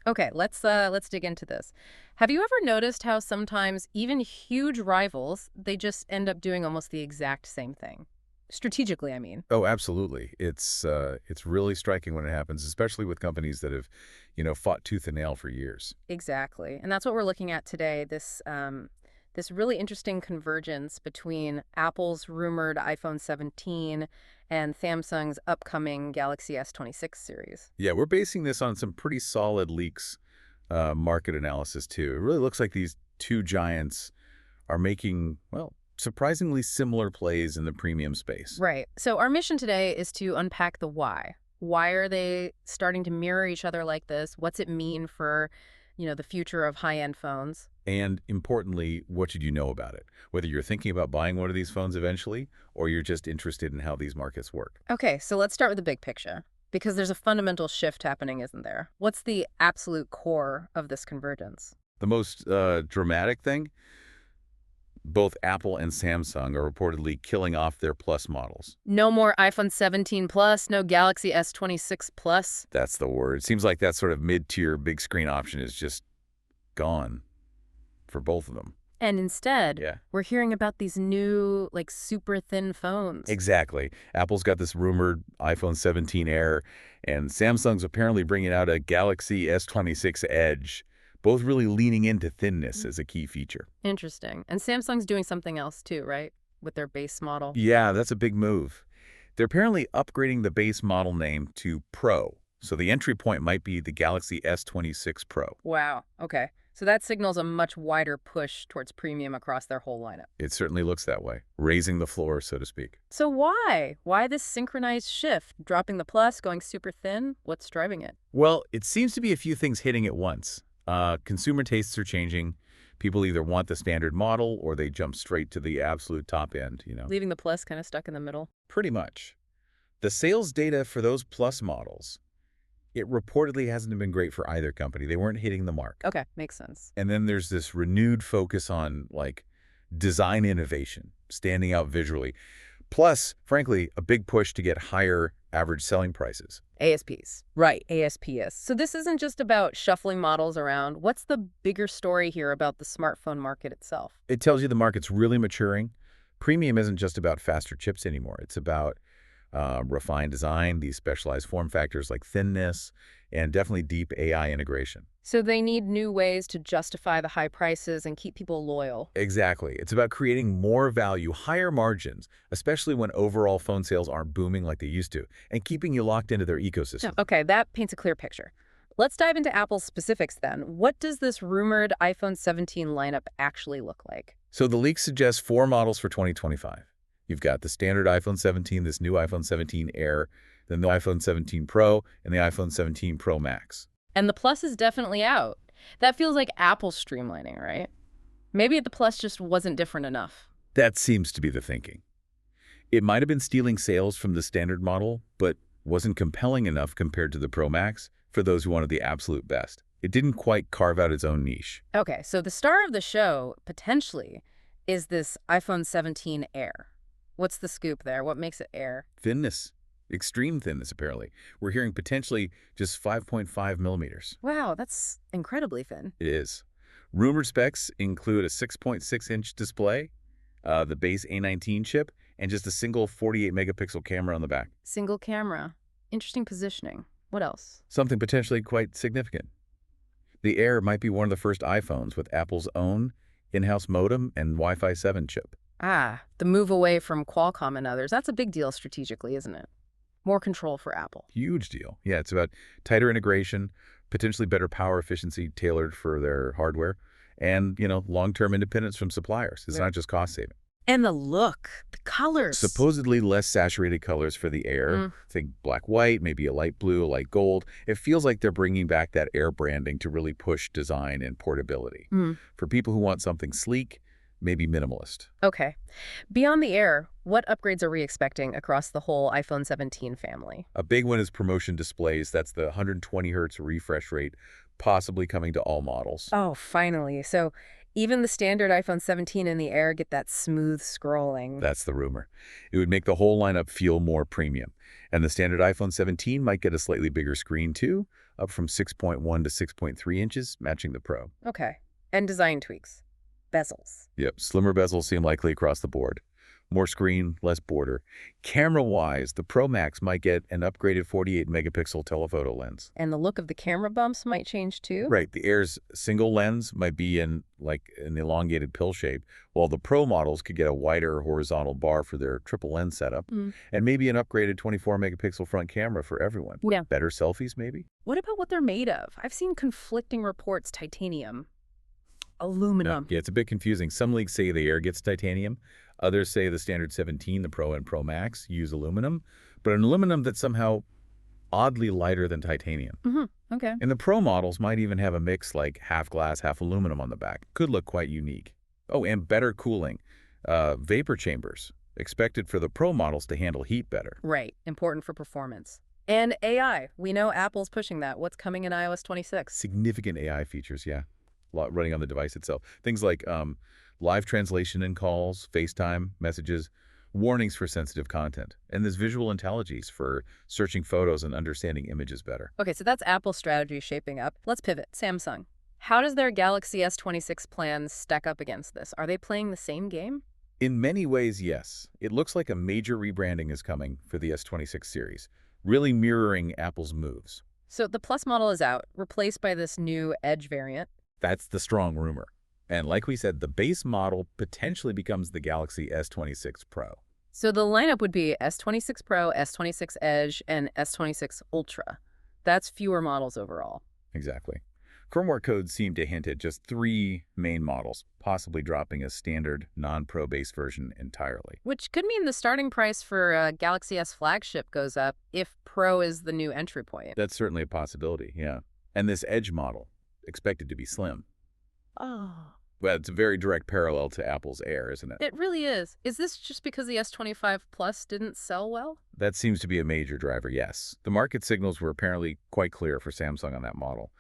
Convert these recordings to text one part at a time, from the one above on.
Okay, let's dig into this. Have you ever noticed how sometimes even huge rivals, they just end up doing almost the exact same thing? Strategically, I mean. Oh, absolutely. It's really striking when it happens, especially with companies that have, fought tooth and nail for years. Exactly. And that's what we're looking at today, this really interesting convergence between Apple's rumored iPhone 17 and Samsung's upcoming Galaxy S26 series. Yeah, we're basing this on some pretty solid leaks, market analysis too. It really looks like these two giants are making, well, surprisingly similar plays in the premium space. Right. So our mission today is to unpack the why. Why are they starting to mirror each other like this? What's it mean for, the future of high-end phones? And importantly, what should you know about it? Whether you're thinking about buying one of these phones eventually, or you're just interested in how these markets work. Okay, so let's start with the big picture because there's a fundamental shift happening, isn't there? What's the absolute core of this convergence? The most dramatic thing, both Apple and Samsung are reportedly killing off their Plus models. No more iPhone 17 Plus, no Galaxy S26 Plus. That's the word. It seems like that sort of mid-tier big screen option is just gone for both of them. And instead, Yeah. we're hearing about these new, like, super thin phones. Exactly. Apple's got this rumored iPhone 17 Air, and Samsung's apparently bringing out a Galaxy S26 Edge, both really leaning into thinness as a key feature. Interesting. And Samsung's doing something else too, right? With their base model. Yeah, that's a big move. They're apparently upgrading the base model name to Pro, so the entry point might be the Galaxy S26 Pro. Wow. Okay. So that signals a much wider push towards premium across their whole lineup. It certainly looks that way, raising the floor, so to speak. So why? Why this synchronized shift? Dropping the plus, going super thin? What's driving it? Well, it seems to be a few things hitting at once. Consumer tastes are changing. People either want the standard model or they jump straight to the absolute top end. Leaving the plus kind of stuck in the middle. Pretty much. The sales data for those Plus models, it reportedly hasn't been great for either company. They weren't hitting the mark. Okay, makes sense. And then there's this renewed focus on, like, design innovation, standing out visually. Plus, frankly, a big push to get higher average selling prices. ASPs. Right, ASPs. So this isn't just about shuffling models around. What's the bigger story here about the smartphone market itself? It tells you the market's really maturing. Premium isn't just about faster chips anymore. It's about refined design, these specialized form factors like thinness, and definitely deep AI integration. So they need new ways to justify the high prices and keep people loyal. Exactly. It's about creating more value, higher margins, especially when overall phone sales aren't booming like they used to, and keeping you locked into their ecosystem. Okay, that paints a clear picture. Let's dive into Apple's specifics then. What does this rumored iPhone 17 lineup actually look like? So the leak suggests 4 models for 2025. You've got the standard iPhone 17, this new iPhone 17 Air, then the iPhone 17 Pro, and the iPhone 17 Pro Max. And the Plus is definitely out. That feels like Apple streamlining, right? Maybe the Plus just wasn't different enough. That seems to be the thinking. It might have been stealing sales from the standard model, but wasn't compelling enough compared to the Pro Max for those who wanted the absolute best. It didn't quite carve out its own niche. Okay, so the star of the show, potentially, is this iPhone 17 Air. What's the scoop there? What makes it Air? Thinness. Extreme thinness, apparently. We're hearing potentially just 5.5 millimeters. Wow, that's incredibly thin. It is. Rumored specs include a 6.6-inch display, the base A19 chip, and just a single 48-megapixel camera on the back. Single camera. Interesting positioning. What else? Something potentially quite significant. The Air might be one of the first iPhones with Apple's own in-house modem and Wi-Fi 7 chip. Ah, the move away from Qualcomm and others. That's a big deal strategically, isn't it? More control for Apple. Huge deal. Yeah, it's about tighter integration, potentially better power efficiency tailored for their hardware, and, long-term independence from suppliers. It's Yeah. not just cost saving. And the look, the colors. Supposedly less saturated colors for the Air. Think black-white, maybe a light blue, a light gold. It feels like they're bringing back that Air branding to really push design and portability. For people who want something sleek, maybe minimalist. Okay. Beyond the Air, what upgrades are we expecting across the whole iPhone 17 family? A big one is promotion displays. That's the 120 hertz refresh rate, possibly coming to all models. Oh, finally. So even the standard iPhone 17 and the Air get that smooth scrolling. That's the rumor. It would make the whole lineup feel more premium. And the standard iPhone 17 might get a slightly bigger screen too, up from 6.1 to 6.3 inches, matching the Pro. Okay. And design tweaks. Bezels. Yep, slimmer bezels seem likely across the board. More screen, less border. Camera-wise, the Pro Max might get an upgraded 48-megapixel telephoto lens. And the look of the camera bumps might change too? Right, the Air's single lens might be in like an elongated pill shape, while the Pro models could get a wider horizontal bar for their triple lens setup, and maybe an upgraded 24-megapixel front camera for everyone. Yeah. Better selfies, maybe? What about what they're made of? I've seen conflicting reports. Titanium. Aluminum. Yeah, it's a bit confusing. Some leaks say the Air gets titanium. Others say the standard 17, the Pro and Pro Max, use aluminum, but an aluminum that's somehow oddly lighter than titanium. Okay. And the Pro models might even have a mix like half glass, half aluminum on the back. Could look quite unique. Oh, and better cooling. Vapor chambers, expected for the Pro models to handle heat better. Right. Important for performance. And AI. We know Apple's pushing that. What's coming in iOS 26? Significant AI features, yeah. A lot running on the device itself. Things like live translation in calls, FaceTime, messages, warnings for sensitive content, and this visual intelligence for searching photos and understanding images better. Okay, so that's Apple's strategy shaping up. Let's pivot. Samsung. How does their Galaxy S26 plans stack up against this? Are they playing the same game? In many ways, yes. It looks like a major rebranding is coming for the S26 series, really mirroring Apple's moves. So the Plus model is out, replaced by this new Edge variant. That's the strong rumor. And like we said, the base model potentially becomes the Galaxy S26 Pro. So the lineup would be S26 Pro, S26 Edge, and S26 Ultra. That's fewer models overall. Exactly. Firmware codes seem to hint at just 3 main models, possibly dropping a standard non-Pro base version entirely. Which could mean the starting price for a Galaxy S flagship goes up if Pro is the new entry point. That's certainly a possibility, yeah. And this Edge model, expected to be slim. Oh. Well, it's a very direct parallel to Apple's Air, isn't it? It really is. Is this just because the S25 Plus didn't sell well? That seems to be a major driver, yes. The market signals were apparently quite clear for Samsung on that model,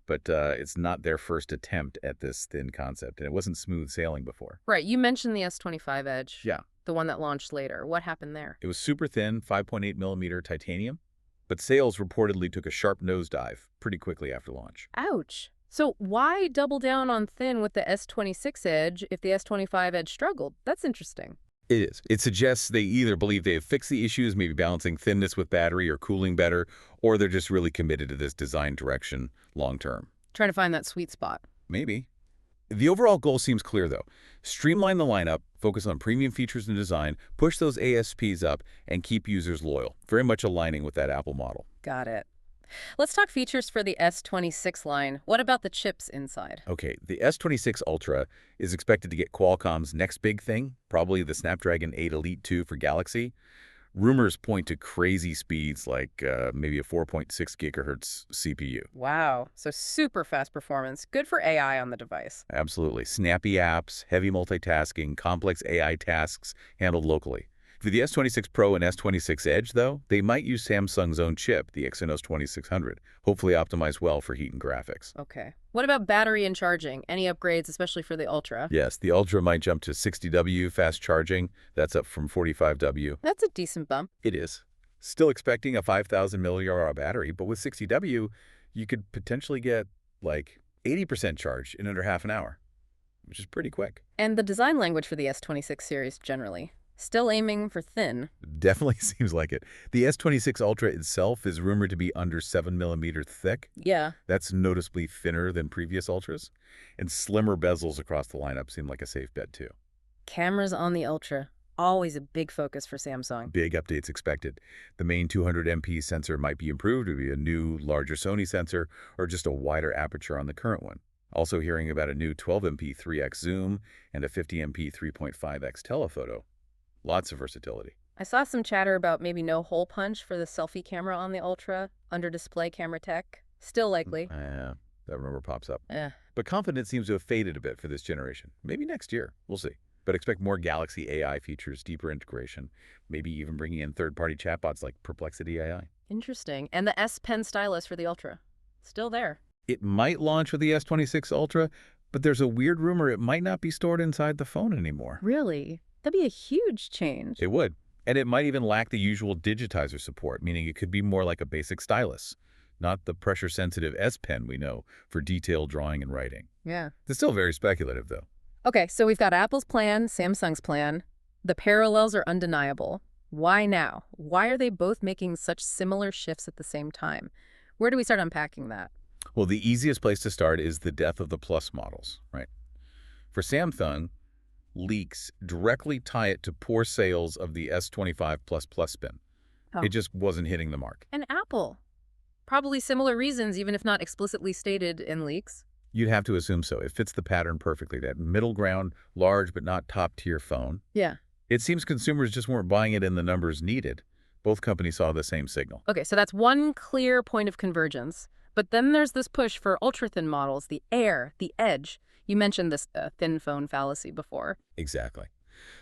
but it's not their first attempt at this thin concept, and it wasn't smooth sailing before. Right, you mentioned the S25 Edge. Yeah. The one that launched later. What happened there? It was super thin, 5.8mm titanium, but sales reportedly took a sharp nosedive pretty quickly after launch. Ouch. So why double down on thin with the S26 Edge if the S25 Edge struggled? That's interesting. It is. It suggests they either believe they have fixed the issues, maybe balancing thinness with battery or cooling better, or they're just really committed to this design direction long term. Trying to find that sweet spot. Maybe. The overall goal seems clear, though. Streamline the lineup, focus on premium features and design, push those ASPs up, and keep users loyal, very much aligning with that Apple model. Got it. Let's talk features for the S26 line. What about the chips inside? Okay, the S26 Ultra is expected to get Qualcomm's next big thing, probably the Snapdragon 8 Elite 2 for Galaxy. Rumors point to crazy speeds like maybe a 4.6 gigahertz CPU. Wow, so super fast performance. Good for AI on the device. Absolutely. Snappy apps, heavy multitasking, complex AI tasks handled locally. For the S26 Pro and S26 Edge, though, they might use Samsung's own chip, the Exynos 2600, hopefully optimized well for heat and graphics. Okay. What about battery and charging? Any upgrades, especially for the Ultra? Yes, the Ultra might jump to 60W fast charging. That's up from 45W. That's a decent bump. It is. Still expecting a 5,000 milliamp battery, but with 60W, you could potentially get like 80% charge in under half an hour, which is pretty quick. And the design language for the S26 series generally? Still aiming for thin. Definitely seems like it. The S26 Ultra itself is rumored to be under 7mm thick. Yeah. That's noticeably thinner than previous Ultras. And slimmer bezels across the lineup seem like a safe bet, too. Cameras on the Ultra. Always a big focus for Samsung. Big updates expected. The main 200MP sensor might be improved to be a new, larger Sony sensor, or just a wider aperture on the current one. Also hearing about a new 12MP 3x zoom and a 50MP 3.5x telephoto. Lots of versatility. I saw some chatter about maybe no hole punch for the selfie camera on the Ultra, under display camera tech. Still likely. That rumor pops up. Eh. But confidence seems to have faded a bit for this generation. Maybe next year. We'll see. But expect more Galaxy AI features, deeper integration, maybe even bringing in third-party chatbots like Perplexity AI. Interesting. And the S Pen stylus for the Ultra. Still there. It might launch with the S26 Ultra, but there's a weird rumor it might not be stored inside the phone anymore. Really? That'd be a huge change. It would. And it might even lack the usual digitizer support, meaning it could be more like a basic stylus. not the pressure-sensitive S Pen we know for detailed drawing and writing. Yeah. It's still very speculative, though. Okay, so we've got Apple's plan, Samsung's plan. The parallels are undeniable. Why now? Why are they both making such similar shifts at the same time? Where do we start unpacking that? Well, the easiest place to start is the death of the Plus models, right? For Samsung, leaks directly tie it to poor sales of the S25 Plus Pen. Oh. It just wasn't hitting the mark. And Apple. Probably similar reasons, even if not explicitly stated in leaks. You'd have to assume so. It fits the pattern perfectly, that middle ground, large but not top-tier phone. Yeah. It seems consumers just weren't buying it in the numbers needed. Both companies saw the same signal. Okay, so that's one clear point of convergence. But then there's this push for ultra-thin models, the Air, the Edge. You mentioned this thin phone fallacy before. Exactly.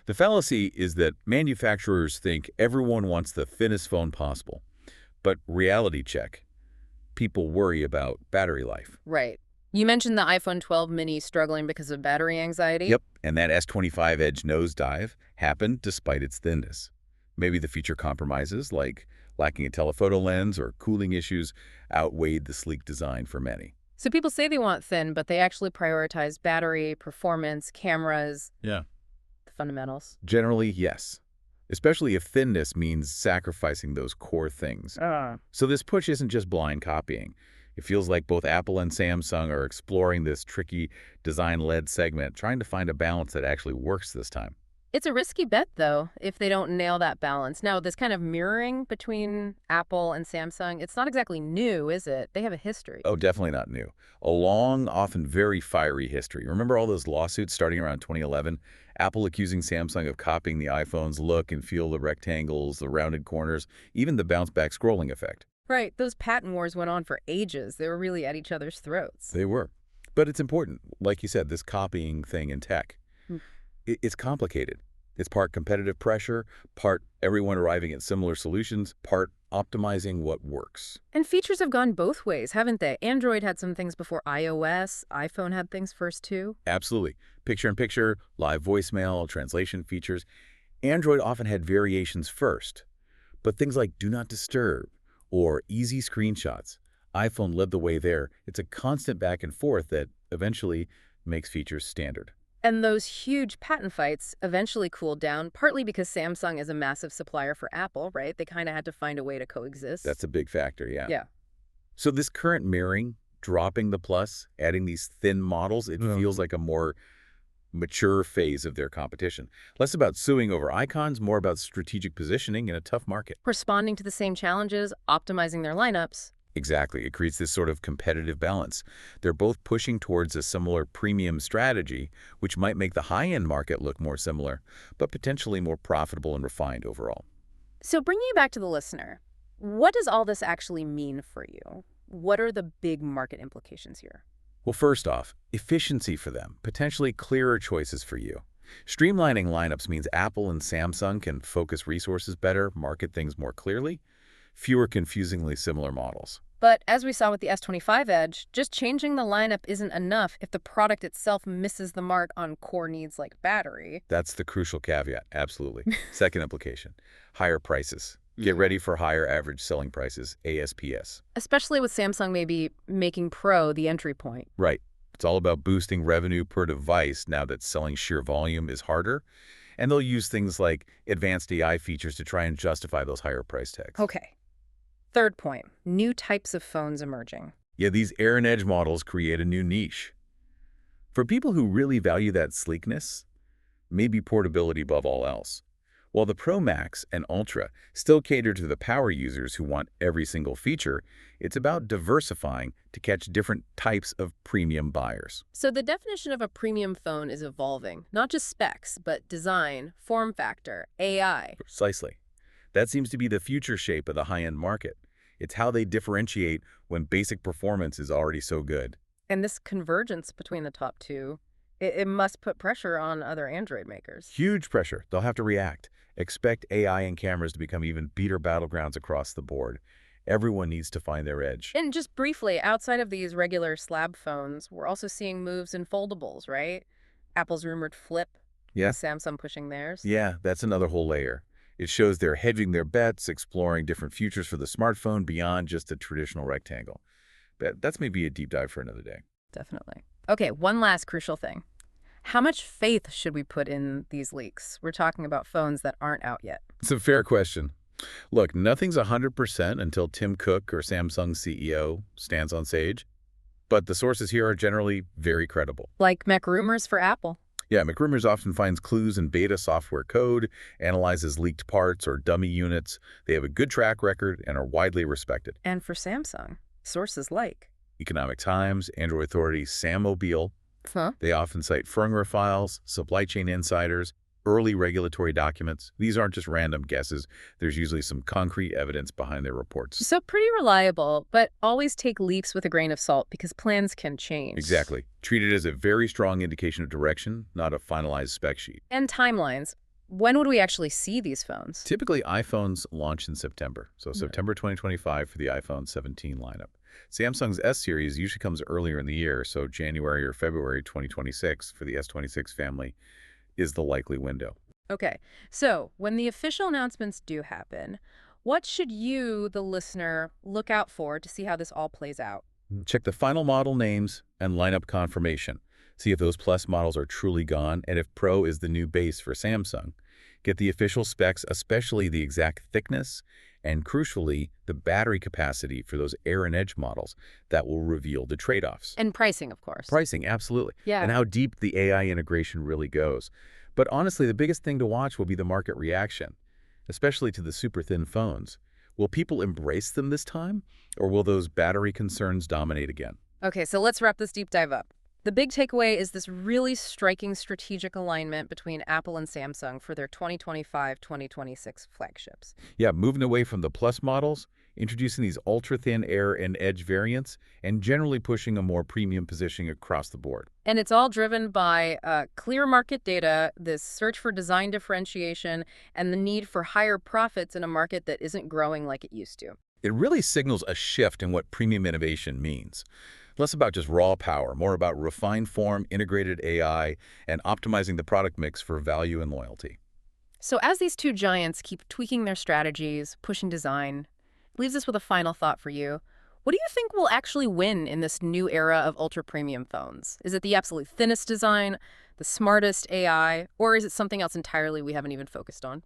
The fallacy is that manufacturers think everyone wants the thinnest phone possible. But reality check. People worry about battery life. Right. You mentioned the iPhone 12 mini struggling because of battery anxiety. Yep, and that S25 Edge nosedive happened despite its thinness. Maybe the feature compromises, like lacking a telephoto lens or cooling issues, outweighed the sleek design for many. So people say they want thin, but they actually prioritize battery, performance, cameras, Yeah. the fundamentals. Generally, yes. Especially if thinness means sacrificing those core things. So this push isn't just blind copying. It feels like both Apple and Samsung are exploring this tricky design-led segment, trying to find a balance that actually works this time. It's a risky bet, though, if they don't nail that balance. Now, this kind of mirroring between Apple and Samsung, it's not exactly new, is it? They have a history. Oh, definitely not new. A long, often very fiery history. Remember all those lawsuits starting around 2011? Apple accusing Samsung of copying the iPhone's look and feel, the rectangles, the rounded corners, even the bounce-back scrolling effect. Right. Those patent wars went on for ages. They were really at each other's throats. They were. But it's important. Like you said, this copying thing in tech. It's complicated. It's part competitive pressure, part everyone arriving at similar solutions, part optimizing what works. And features have gone both ways, haven't they? Android had some things before iOS. iPhone had things first, too. Absolutely. Picture-in-picture, live voicemail, translation features. Android often had variations first. But things like Do Not Disturb or easy screenshots, iPhone led the way there. It's a constant back and forth that eventually makes features standard. And those huge patent fights eventually cooled down, partly because Samsung is a massive supplier for Apple, right? They kind of had to find a way to coexist. That's a big factor, yeah. Yeah. So this current mirroring, dropping the Plus, adding these thin models, it feels like a more mature phase of their competition. Less about suing over icons, more about strategic positioning in a tough market. Responding to the same challenges, optimizing their lineups. Exactly. It creates this sort of competitive balance. They're both pushing towards a similar premium strategy, which might make the high-end market look more similar, but potentially more profitable and refined overall. So bringing you back to the listener, what does all this actually mean for you? What are the big market implications here? Well, first off, efficiency for them, potentially clearer choices for you. Streamlining lineups means Apple and Samsung can focus resources better, market things more clearly, fewer confusingly similar models. But as we saw with the S25 Edge, just changing the lineup isn't enough if the product itself misses the mark on core needs like battery. That's the crucial caveat, absolutely. Second implication, higher prices. Get ready for higher average selling prices, ASPS. Especially with Samsung maybe making Pro the entry point. Right. It's all about boosting revenue per device now that selling sheer volume is harder. And they'll use things like advanced AI features to try and justify those higher price tags. Okay. Third point, new types of phones emerging. Yeah, these Air and Edge models create a new niche. For people who really value that sleekness, maybe portability above all else. While the Pro Max and Ultra still cater to the power users who want every single feature, it's about diversifying to catch different types of premium buyers. So the definition of a premium phone is evolving, not just specs, but design, form factor, AI. Precisely. That seems to be the future shape of the high-end market. It's how they differentiate when basic performance is already so good. And this convergence between the top two, it must put pressure on other Android makers. Huge pressure. They'll have to react. Expect AI and cameras to become even beater battlegrounds across the board. Everyone needs to find their edge. And just briefly, outside of these regular slab phones, we're also seeing moves in foldables, right? Apple's rumored Flip. Yeah? Samsung pushing theirs. Yeah, that's another whole layer. It shows they're hedging their bets, exploring different futures for the smartphone beyond just a traditional rectangle. But that's maybe a deep dive for another day. Definitely. Okay, one last crucial thing. How much faith should we put in these leaks? We're talking about phones that aren't out yet. It's a fair question. Look, nothing's 100% until Tim Cook or Samsung's CEO stands on stage, but the sources here are generally very credible. Like mech rumors for Apple. Yeah, McRumors often finds clues in beta software code, analyzes leaked parts or dummy units. They have a good track record and are widely respected. And for Samsung, sources like. Economic Times, Android Authority, SamMobile. Huh? They often cite firmware files, supply chain insiders, early regulatory documents. These aren't just random guesses. There's usually some concrete evidence behind their reports. So pretty reliable, but always take leaks with a grain of salt because plans can change. Exactly. Treat it as a very strong indication of direction, not a finalized spec sheet. And timelines. When would we actually see these phones? Typically, iPhones launch in September, so September 2025 for the iPhone 17 lineup. Samsung's S series usually comes earlier in the year, so January or February 2026 for the S26 family is the likely window. Okay, so when the official announcements do happen, what should you, the listener, look out for to see how this all plays out? Check the final model names and lineup confirmation. See if those Plus models are truly gone and if Pro is the new base for Samsung. Get the official specs, especially the exact thickness and, crucially, the battery capacity for those Air and Edge models. That will reveal the trade-offs. And pricing, of course. Pricing, absolutely. Yeah. And how deep the AI integration really goes. But honestly, the biggest thing to watch will be the market reaction, especially to the super thin phones. Will people embrace them this time, or will those battery concerns dominate again? Okay, so let's wrap this deep dive up. The big takeaway is this really striking strategic alignment between Apple and Samsung for their 2025-2026 flagships. Yeah, moving away from the Plus models, introducing these ultra-thin Air and Edge variants, and generally pushing a more premium positioning across the board. And it's all driven by clear market data, this search for design differentiation, and the need for higher profits in a market that isn't growing like it used to. It really signals a shift in what premium innovation means. Less about just raw power, more about refined form, integrated AI, and optimizing the product mix for value and loyalty. So as these two giants keep tweaking their strategies, pushing design, it leaves us with a final thought for you. What do you think will actually win in this new era of ultra-premium phones? Is it the absolute thinnest design, the smartest AI, or is it something else entirely we haven't even focused on?